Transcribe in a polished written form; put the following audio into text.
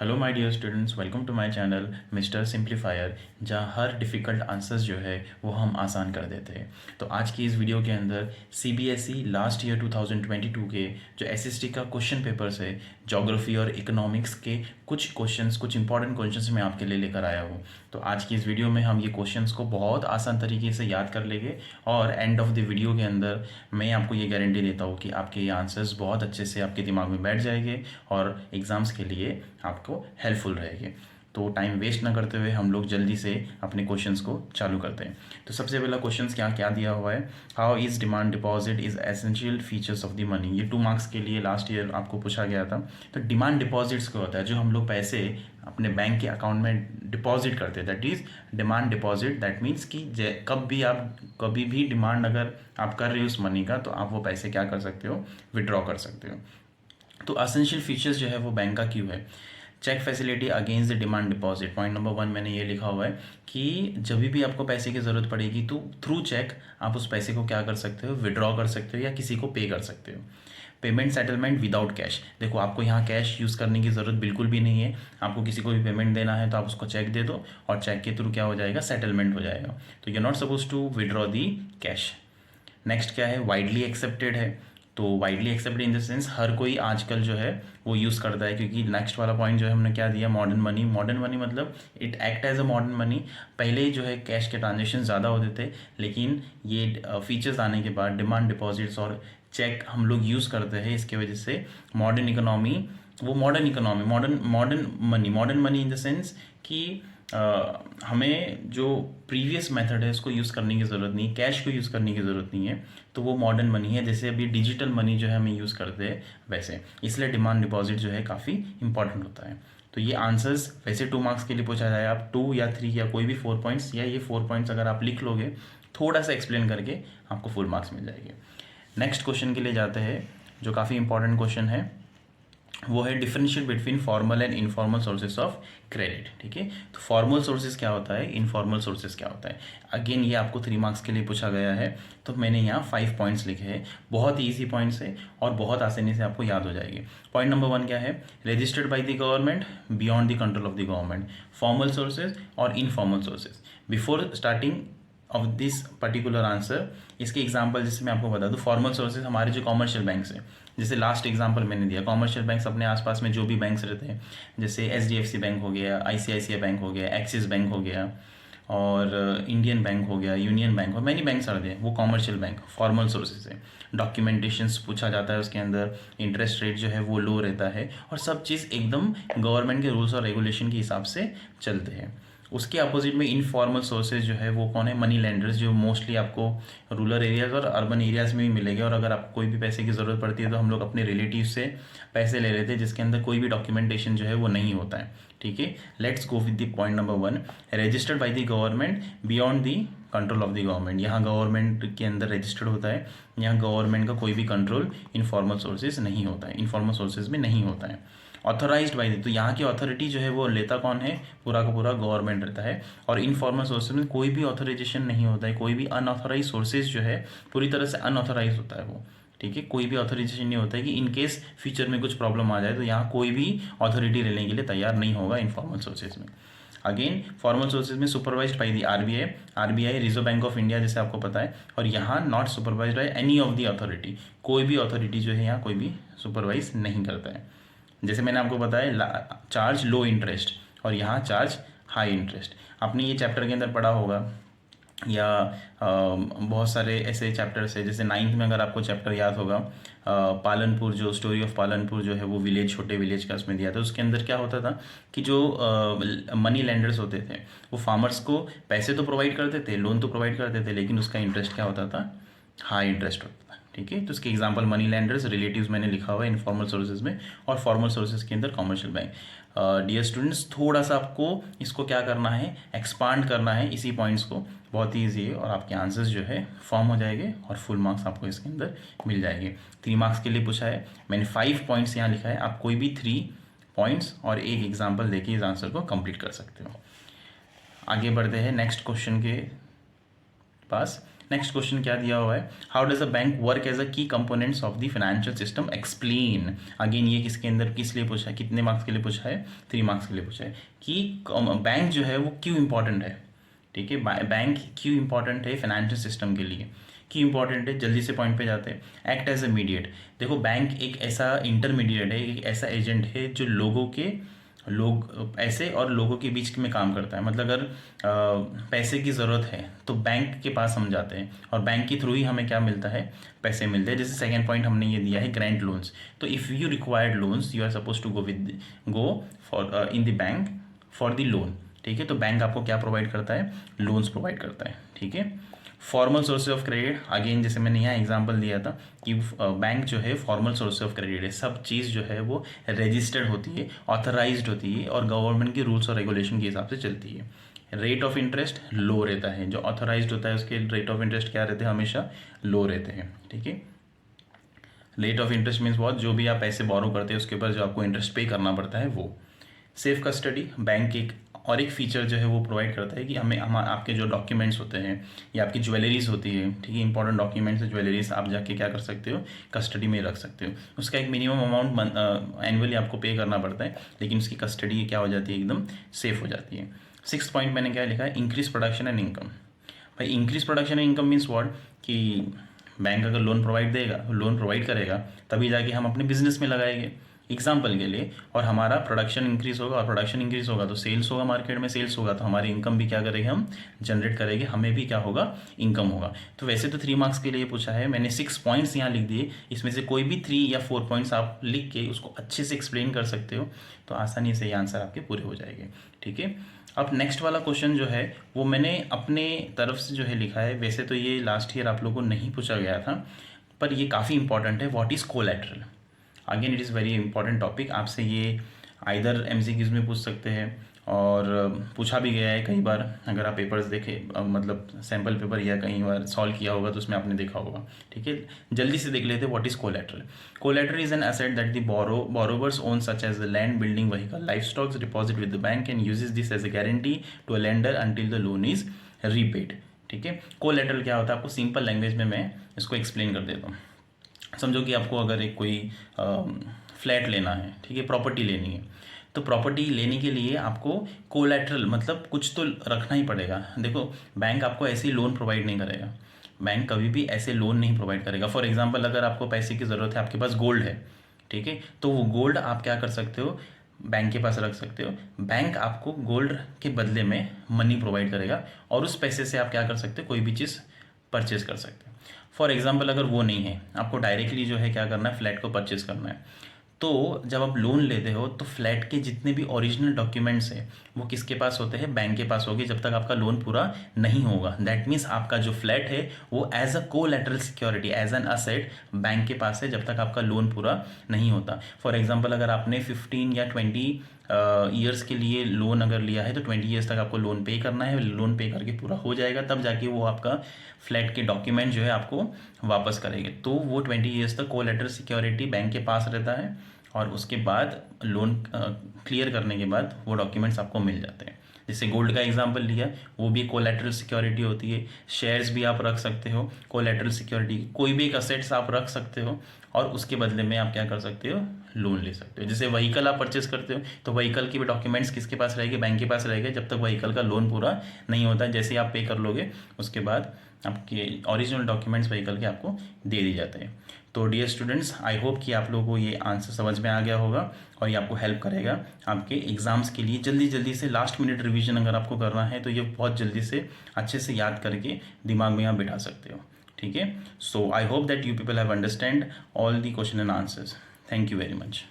Hello my dear students, welcome to my channel mister simplifier, जहां हर difficult answers जो है वो हम आसान कर देते हैं। तो आज की इस वीडियो के अंदर सीबीएसई लास्ट ईयर 2022 के जो एसएसटी का क्वेश्चन पेपर्स है, ज्योग्राफी और इकोनॉमिक्स के कुछ क्वेश्चंस, कुछ इंपॉर्टेंट क्वेश्चंस मैं आपके लिए लेकर आया हूँ। तो आज की इस वीडियो में हम ये क्वेश्चंस को बहुत आसान तरीके से याद कर लेंगे और एंड ऑफ द वीडियो के अंदर मैं आपको ये गारंटी देता हूँ कि आपके ये आंसर्स बहुत अच्छे से आपके दिमाग में बैठ जाएंगे और एग्ज़ाम्स के लिए आपको हेल्पफुल रहेगी। तो टाइम वेस्ट ना करते हुए हम लोग जल्दी से अपने क्वेश्चंस को चालू करते हैं। तो सबसे पहला क्वेश्चंस क्या क्या दिया हुआ है, how is demand deposit is essential features of the money. ये 2 मार्क्स के लिए लास्ट ईयर आपको पूछा गया था। तो डिमांड डिपॉजिट्स क्या होता है, जो हम लोग पैसे अपने बैंक के अकाउंट में डिपॉजिट करते हैं, that is demand deposit. That means कि कभी भी डिमांड अगर आप कर रहे हो उस मनी का, तो आप वो पैसे क्या कर सकते हो, विड्रॉ कर सकते हो। तो एसेंशियल फीचर्स जो है वो बैंक का क्यों है। Cheque facility against the demand deposit, point number 1 मैंने ये लिखा हुआ है कि जब भी आपको पैसे की ज़रूरत पड़ेगी तो थ्रू चेक आप उस पैसे को क्या कर सकते हो, विड्रॉ कर सकते हो या किसी को पे कर सकते हो। पेमेंट सेटलमेंट विदाउट कैश, देखो आपको यहाँ कैश यूज़ करने की ज़रूरत बिल्कुल भी नहीं है। आपको किसी को भी पेमेंट देना है तो आप उसको चेक दे दो और चेक के थ्रू क्या हो जाएगा, सेटलमेंट हो जाएगा। तो you not suppose to withdraw the cash. Next क्या है, वाइडली एक्सेप्टेड है। तो widely accepted in the sense हर कोई आजकल जो है वो यूज़ करता है, क्योंकि नेक्स्ट वाला पॉइंट जो है हमने क्या दिया, मॉडर्न मनी। मॉडर्न मनी मतलब it act as a modern money. पहले जो है कैश के ट्रांजेक्शन ज़्यादा होते थे, लेकिन ये फीचर्स आने के बाद डिमांड डिपॉजिट्स और चेक हम लोग यूज़ करते हैं। इसके वजह से मॉडर्न इकोनॉमी, वो modern economy, modern money in the sense कि हमें जो प्रीवियस मेथड है उसको यूज़ करने की ज़रूरत नहीं, कैश को यूज़ करने की ज़रूरत नहीं है। तो वो मॉडर्न मनी है, जैसे अभी डिजिटल मनी जो है हमें यूज़ करते हैं वैसे। इसलिए डिमांड डिपॉजिट जो है काफ़ी इंपॉर्टेंट होता है। तो ये आंसर्स वैसे 2 मार्क्स के लिए पूछा जाए, आप 2 या 3 या कोई भी 4 पॉइंट्स, या ये 4 पॉइंट्स अगर आप लिख लोगे थोड़ा सा एक्सप्लेन करके, आपको फुल मार्क्स मिल जाएंगे। नेक्स्ट क्वेश्चन के लिए जाते हैं, जो काफ़ी इंपॉर्टेंट क्वेश्चन है। वो है differential between formal and informal sources of credit. ठीक है, तो फॉर्मल सोर्सेज क्या होता है, इनफॉर्मल सोर्सेज क्या होता है। अगेन ये आपको 3 मार्क्स के लिए पूछा गया है, तो मैंने यहाँ 5 पॉइंट्स लिखे हैं। बहुत ही ईजी पॉइंट्स है और बहुत आसानी से आपको याद हो जाएगी। पॉइंट नंबर 1 क्या है, registered by the government beyond the control of the government, formal sources और informal sources. Before starting of this particular answer, इसके एग्जांपल जैसे मैं आपको बता दूं, फॉर्मल सोर्सेज हमारे जो कॉमर्शियल बैंक्स हैं, जैसे लास्ट एग्जांपल मैंने दिया, कॉमर्शियल बैंक्स अपने आसपास में जो भी बैंक्स रहते हैं, जैसे एचडीएफसी बैंक हो गया, आईसीआईसीआई बैंक हो गया, एक्सिस बैंक हो गया, और इंडियन बैंक हो गया, यूनियन बैंक हो, मैनी बैंक्स आते हैं, वो कॉमर्शियल बैंक फॉर्मल सोर्सेज है। डॉक्यूमेंटेशंस पूछा जाता है उसके अंदर, इंटरेस्ट रेट जो है वो लो रहता है, और सब चीज़ एकदम गवर्नमेंट के रूल्स और रेगुलेशन के हिसाब से चलते हैं। उसके अपोजिट में इनफॉर्मल सोर्सेज जो है वो कौन है, मनी लेंडर्स, जो मोस्टली आपको रूरल एरियाज़ और अर्बन एरियाज़ में भी मिलेंगे। और अगर आपको कोई भी पैसे की ज़रूरत पड़ती है तो हम लोग अपने रिलेटिव से पैसे ले लेते हैं, जिसके अंदर कोई भी डॉक्यूमेंटेशन जो है वो नहीं होता है। ठीक है, let's go with the point number 1, registered by the government beyond the control of the government. यहाँ गवर्नमेंट के अंदर रजिस्टर्ड होता है, यहाँ गवर्नमेंट का कोई भी कंट्रोल इनफॉर्मल सोर्सेज नहीं होता है, इनफॉर्मल सोर्सेज में नहीं होता है। ऑथोराइज्ड बाई दी, तो यहाँ की अथॉरिटी जो है वो लेता कौन है, पूरा का पूरा गवर्नमेंट रहता है। और इनफॉर्मल सोर्सेज में कोई भी ऑथोराइजेशन नहीं होता है, कोई भी अनऑथोराइज सोर्सेज जो है पूरी तरह से अनऑथोराइज होता है वो। ठीक है, कोई भी ऑथोराइजेशन नहीं होता है कि इन केस फ्यूचर में कुछ प्रॉब्लम आ जाए तो यहाँ कोई भी अथॉरिटी लेने के लिए तैयार नहीं होगा इनफॉर्मल सोर्सेज में। अगेन फॉर्मल सोर्सेज में supervised by the RBI reserve bank of India, जैसे आपको पता है। और यहाँ not supervised by any of the authority, कोई भी अथॉरिटी जो है यहाँ कोई भी सुपरवाइज नहीं करता है। जैसे मैंने आपको बताया, चार्ज लो इंटरेस्ट और यहाँ चार्ज हाई इंटरेस्ट। आपने ये चैप्टर के अंदर पढ़ा होगा, या बहुत सारे ऐसे चैप्टर्स है, जैसे 9th में अगर आपको चैप्टर याद होगा, पालनपुर, जो स्टोरी ऑफ पालनपुर जो है वो विलेज, छोटे विलेज का उसमें दिया था। उसके अंदर क्या होता था कि जो मनी लेंडर्स होते थे वो फार्मर्स को पैसे तो प्रोवाइड करते थे, लोन तो प्रोवाइड करते थे, लेकिन उसका इंटरेस्ट क्या होता था, हाई इंटरेस्ट होता था। ठीक है, तो इसके एग्जांपल मनी लेंडर्स, रिलेटिव्स मैंने लिखा हुआ है इनफॉर्मल सोर्सेज में, और फॉर्मल सोर्सेज के अंदर कॉमर्शियल बैंक। डियर स्टूडेंट्स, थोड़ा सा आपको इसको क्या करना है, एक्सपांड करना है इसी पॉइंट्स को, बहुत ही ईजी है, और आपके आंसर्स जो है फॉर्म हो जाएंगे और फुल मार्क्स आपको इसके अंदर मिल जाएंगे। 3 मार्क्स के लिए पूछा है, मैंने 5 पॉइंट्स यहाँ लिखा है, आप कोई भी 3 पॉइंट्स और एक एग्जाम्पल देके इस आंसर को कंप्लीट कर सकते हो। आगे बढ़ते हैं नेक्स्ट क्वेश्चन के पास। नेक्स्ट क्वेश्चन क्या दिया हुआ है, how does a bank work as a key components of the financial system explain. Again ये किसके अंदर किस लिए पूछा है, कितने मार्क्स के लिए पूछा है, 3 मार्क्स के लिए पूछा है कि बैंक जो है वो क्यों इंपॉर्टेंट है। ठीक है, बैंक क्यों इंपॉर्टेंट है फाइनेंशियल सिस्टम के लिए, क्यों इंपॉर्टेंट है, जल्दी से पॉइंट पे जाते हैं। एक्ट एज ए मीडिएट, देखो बैंक एक ऐसा इंटरमीडिएट है, एक ऐसा एजेंट है जो लोग ऐसे और लोगों के बीच में काम करता है। मतलब अगर पैसे की ज़रूरत है तो बैंक के पास हम जाते हैं और बैंक के थ्रू ही हमें क्या मिलता है, पैसे मिलते हैं। जैसे सेकंड पॉइंट हमने ये दिया है ग्रांट लोन्स, तो if you required loans you are suppose to go for in the bank for the loan. ठीक है, तो बैंक आपको क्या प्रोवाइड करता है, लोन्स प्रोवाइड करता है। ठीक है, formal source of credit, again जैसे मैंने यहाँ एग्जांपल दिया था कि बैंक जो है फॉर्मल सोर्स ऑफ क्रेडिट है, सब चीज़ जो है वो रजिस्टर्ड होती है, ऑथराइज्ड होती है और गवर्नमेंट के रूल्स और रेगुलेशन के हिसाब से चलती है। रेट ऑफ इंटरेस्ट लो रहता है, जो ऑथराइज्ड होता है उसके रेट ऑफ इंटरेस्ट क्या रहते हैं, हमेशा लो रहते हैं। ठीक है, रेट ऑफ इंटरेस्ट मीन्स बहुत, जो भी आप पैसे बोरो करते हैं उसके ऊपर जो आपको इंटरेस्ट पे करना पड़ता है वो। सेफ कस्टडी, बैंक एक और एक फीचर जो है वो प्रोवाइड करता है कि हम आपके जो डॉक्यूमेंट्स होते हैं या आपकी ज्वेलरीज होती है, ठीक है, इंपॉर्टेंट डॉक्यूमेंट्स ज्वेलरीज आप जाके क्या कर सकते हो, कस्टडी में रख सकते हो। उसका एक मिनिमम अमाउंट एनुअली आपको पे करना पड़ता है, लेकिन उसकी कस्टडी क्या हो जाती है, एकदम सेफ हो जाती है। 6th पॉइंट मैंने क्या लिखा है, इंक्रीज प्रोडक्शन एंड इनकम। भाई increase production and income means what, कि बैंक अगर लोन प्रोवाइड करेगा तभी जाके हम अपने बिजनेस में लगाएंगे एग्जाम्पल के लिए, और हमारा प्रोडक्शन इंक्रीज होगा, और प्रोडक्शन इंक्रीज होगा तो सेल्स होगा, मार्केट में सेल्स होगा तो हमारी इनकम भी क्या करेंगे, हम जनरेट करेंगे, हमें भी क्या होगा, इनकम होगा। तो वैसे तो 3 मार्क्स के लिए पूछा है, मैंने 6 पॉइंट्स यहाँ लिख दिए, इसमें से कोई भी 3 या 4 पॉइंट्स आप लिख के उसको अच्छे से एक्सप्लेन कर सकते हो, तो आसानी से ये आंसर आपके पूरे हो जाएंगे। ठीक है, अब नेक्स्ट वाला क्वेश्चन जो है वो मैंने अपने तरफ से जो है लिखा है। वैसे तो ये लास्ट ईयर आप लोगों को नहीं पूछा गया था, पर ये काफ़ी इंपॉर्टेंट है। What is collateral, again it is very important topic. आपसे ये आइदर MCQs में पूछ सकते हैं और पूछा भी गया है कई बार, अगर आप पेपर्स देखें, मतलब सैम्पल पेपर या कई बार सॉल्व किया होगा तो उसमें आपने देखा होगा। ठीक है, जल्दी से देख लेते हैं। What is collateral, collateral is an asset that the borrowers own such as the land, building, vehicle, life stocks deposit with the bank and uses this as a guarantee to a lender until the loan is repaid. ठीक है, collateral क्या होता है, आपको simple language में मैं इसको explain कर देता हूँ। समझो कि आपको अगर एक कोई फ्लैट लेना है, ठीक है, प्रॉपर्टी लेनी है, तो प्रॉपर्टी लेने के लिए आपको कोलैटरल मतलब कुछ तो रखना ही पड़ेगा। देखो बैंक आपको ऐसे ही लोन प्रोवाइड नहीं करेगा, बैंक कभी भी ऐसे लोन नहीं प्रोवाइड करेगा। फॉर एग्जांपल अगर आपको पैसे की ज़रूरत है, आपके पास गोल्ड है, ठीक है, तो वो गोल्ड आप क्या कर सकते हो, बैंक के पास रख सकते हो। बैंक आपको गोल्ड के बदले में मनी प्रोवाइड करेगा और उस पैसे से आप क्या कर सकते हो, कोई भी चीज़ परचेज कर सकते हो। फॉर एग्जांपल अगर वो नहीं है, आपको डायरेक्टली जो है क्या करना है, फ्लैट को परचेज करना है, तो जब आप लोन लेते हो तो फ्लैट के जितने भी ओरिजिनल डॉक्यूमेंट्स हैं वो किसके पास होते हैं, बैंक के पास होगी, जब तक आपका लोन पूरा नहीं होगा। दैट मीन्स आपका जो फ्लैट है वो as a collateral security, as an asset bank के पास है जब तक आपका लोन पूरा नहीं होता। फॉर एग्जांपल अगर आपने 15 या 20 ईयर्स के लिए लोन अगर लिया है तो 20 ईयर्स तक आपको लोन पे करना है, लोन पे करके पूरा हो जाएगा तब जाके वो आपका फ्लैट के डॉक्यूमेंट जो है आपको वापस करेंगे। तो वो 20 ईयर्स तक कोलैटरल सिक्योरिटी बैंक के पास रहता है और उसके बाद लोन क्लियर करने के बाद वो डॉक्यूमेंट्स आपको मिल जाते हैं। जैसे गोल्ड का एग्जांपल लिया, वो भी कोलैटरल सिक्योरिटी होती है। शेयर्स भी आप रख सकते हो कोलैटरल सिक्योरिटी, कोई भी एक असेट्स आप रख सकते हो और उसके बदले में आप क्या कर सकते हो, लोन ले सकते हो। जैसे व्हीकल आप परचेस करते हो तो व्हीकल की भी डॉक्यूमेंट्स किसके पास रहेंगे, बैंक के पास रहेंगे जब तक व्हीकल का लोन पूरा नहीं होता। जैसे ही आप पे कर लोगे उसके बाद आपके ओरिजिनल डॉक्यूमेंट्स व्हीकल के आपको दे दिए जाते हैं। तो डियर स्टूडेंट्स, आई होप कि आप लोगों को ये आंसर समझ में आ गया होगा और ये आपको हेल्प करेगा आपके एग्जाम्स के लिए। जल्दी से लास्ट मिनट रिवीजन अगर आपको करना है तो ये बहुत जल्दी से अच्छे से याद करके दिमाग में आप बिठा सकते हो। ठीक है, so I hope that you people have understand all the question and answers. Thank you very much.